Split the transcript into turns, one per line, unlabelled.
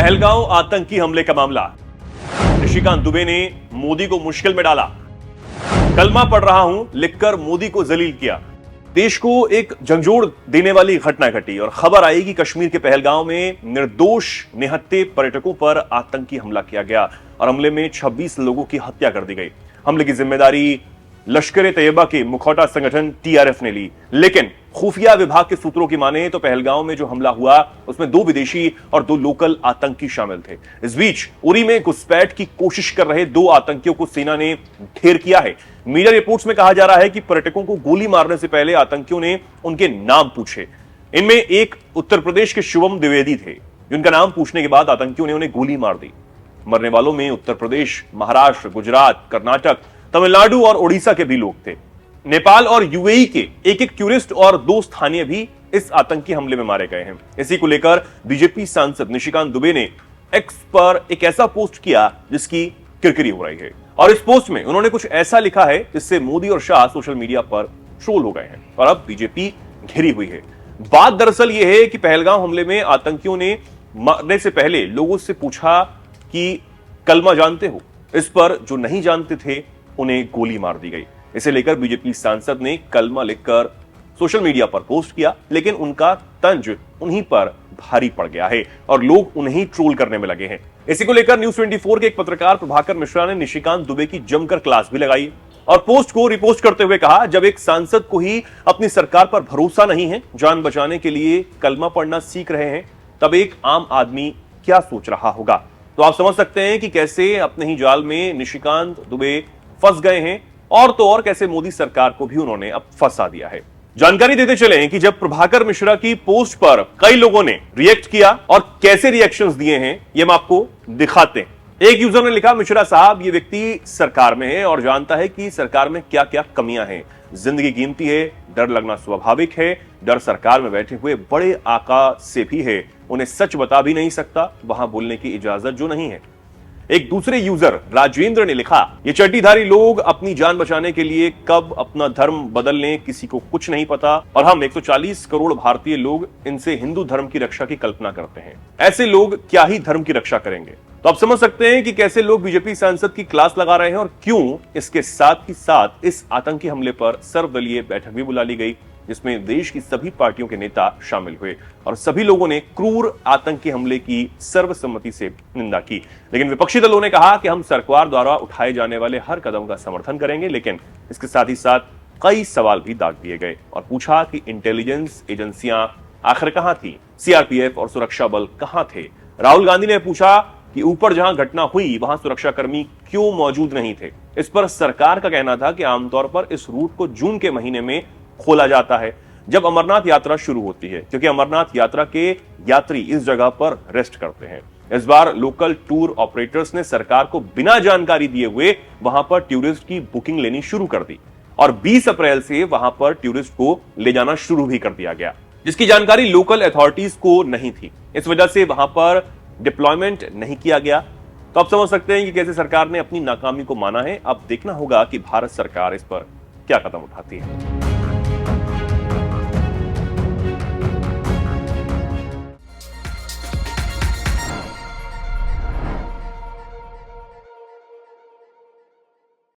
पहलगांव आतंकी हमले का मामला। निशिकांत दुबे ने मोदी को मुश्किल में डाला। कलमा पढ़ रहा हूं लिखकर मोदी को जलील किया। देश को एक झंझोड़ देने वाली घटना घटी और खबर आई कि कश्मीर के पहलगांव में निर्दोष निहत्थे पर्यटकों पर आतंकी हमला किया गया और हमले में 26 लोगों की हत्या कर दी गई। हमले की जिम्मेदारी लश्कर ए तैयबा के मुखौटा संगठन टीआरएफ ने ली, लेकिन खुफिया विभाग के सूत्रों की माने तो पहलगांव में जो हमला हुआ उसमें 2 विदेशी और 2 लोकल आतंकी शामिल थे। इस बीच उरी में घुसपैठ की कोशिश कर रहे 2 आतंकियों को सेना ने ढेर किया है। मीडिया रिपोर्ट्स में कहा जा रहा है कि पर्यटकों को गोली मारने से पहले आतंकियों ने उनके नाम पूछे। इनमें एक उत्तर प्रदेश के शुभम द्विवेदी थे, जिनका नाम पूछने के बाद आतंकियों ने उन्हें गोली मार दी। मरने वालों में उत्तर प्रदेश, महाराष्ट्र, गुजरात, कर्नाटक, तमिलनाडु और ओडिशा के भी लोग थे। नेपाल और यूएई के एक टूरिस्ट और 2 स्थानीय भी इस आतंकी हमले में मारे गए हैं। इसी को लेकर बीजेपी सांसद निशिकांत दुबे ने एक्स पर एक ऐसा पोस्ट किया जिसकी किरकिरी हो रही है और इस पोस्ट में उन्होंने कुछ ऐसा लिखा है जिससे मोदी और शाह सोशल मीडिया पर ट्रोल हो गए हैं और अब बीजेपी घिरी हुई है। बात दरअसल यह है कि पहलगांव हमले में आतंकियों ने मरने से पहले लोगों से पूछा कि कलमा जानते हो। इस पर जो नहीं जानते थे उन्हें गोली मार दी गई। इसे लेकर बीजेपी सांसद ने कलमा लिखकर सोशल मीडिया पर पोस्ट किया, लेकिन उनका तंज उन्हीं पर भारी पड़ गया है और लोग उन्हें ट्रोल करने में लगे हैं। इसी को लेकर न्यूज 24 के एक पत्रकार प्रभाकर मिश्रा ने निशिकांत दुबे की जमकर क्लास भी लगाई और पोस्ट को रिपोस्ट करते हुए कहा, जब एक सांसद को ही अपनी सरकार पर भरोसा नहीं है, जान बचाने के लिए कलमा पढ़ना सीख रहे हैं, तब एक आम आदमी क्या सोच रहा होगा। तो आप समझ सकते हैं कि कैसे अपने ही जाल में निशिकांत दुबे फंस गए हैं और तो और कैसे मोदी सरकार को भी उन्होंने अब फंसा दिया है। जानकारी देते चले कि जब प्रभाकर मिश्रा की पोस्ट पर कई लोगों ने रिएक्ट किया और कैसे रिएक्शंस दिए हैं ये हम आपको दिखाते हैं। एक यूजर ने लिखा, मिश्रा साहब ये व्यक्ति सरकार में है और जानता है कि सरकार में क्या क्या कमियां हैं। जिंदगी कीमती है, डर लगना स्वाभाविक है, डर सरकार में बैठे हुए बड़े आका से भी है, उन्हें सच बता भी नहीं सकता, वहां बोलने की इजाजत जो नहीं है। एक दूसरे यूजर राजेंद्र ने लिखा, ये चड्डीधारी लोग अपनी जान बचाने के लिए कब अपना धर्म बदल लें किसी को कुछ नहीं पता और हम 140 करोड़ भारतीय लोग इनसे हिंदू धर्म की रक्षा की कल्पना करते हैं। ऐसे लोग क्या ही धर्म की रक्षा करेंगे। तो आप समझ सकते हैं कि कैसे लोग बीजेपी सांसद की क्लास लगा रहे हैं और क्यों इसके साथ ही साथ इस आतंकी हमले पर सर्वदलीय बैठक भी बुला ली गई, जिसमें देश की सभी पार्टियों के नेता शामिल हुए और सभी लोगों ने क्रूर आतंकी हमले की सर्वसम्मति से निंदा की। लेकिन विपक्षी दलों ने कहा कि हम सरकार द्वारा उठाए जाने वाले हर कदम का समर्थन करेंगे, लेकिन इसके साथ ही साथ कई सवाल भी दाग दिए गए और पूछा कि इंटेलिजेंस एजेंसियां आखिर कहां थी, सीआरपीएफ और सुरक्षा बल कहां थे। राहुल गांधी ने पूछा कि ऊपर जहां घटना हुई वहां सुरक्षाकर्मी क्यों मौजूद नहीं थे। इस पर सरकार का कहना था कि आमतौर पर इस रूट को जून के महीने में खोला जाता है जब अमरनाथ यात्रा शुरू होती है, क्योंकि अमरनाथ यात्रा के यात्री इस जगह पर रेस्ट करते हैं। इस बार लोकल टूर ऑपरेटर्स ने सरकार को बिना जानकारी दिए हुए वहां पर टूरिस्ट की बुकिंग लेनी शुरू कर दी और 20 अप्रैल से वहां पर टूरिस्ट को ले जाना शुरू भी कर दिया गया, जिसकी जानकारी लोकल अथॉरिटीज को नहीं थी। इस वजह से वहां पर डिप्लॉयमेंट नहीं किया गया। तो आप समझ सकते हैं कि कैसे सरकार ने अपनी नाकामी को माना है। अब देखना होगा कि भारत सरकार इस पर क्या कदम उठाती है।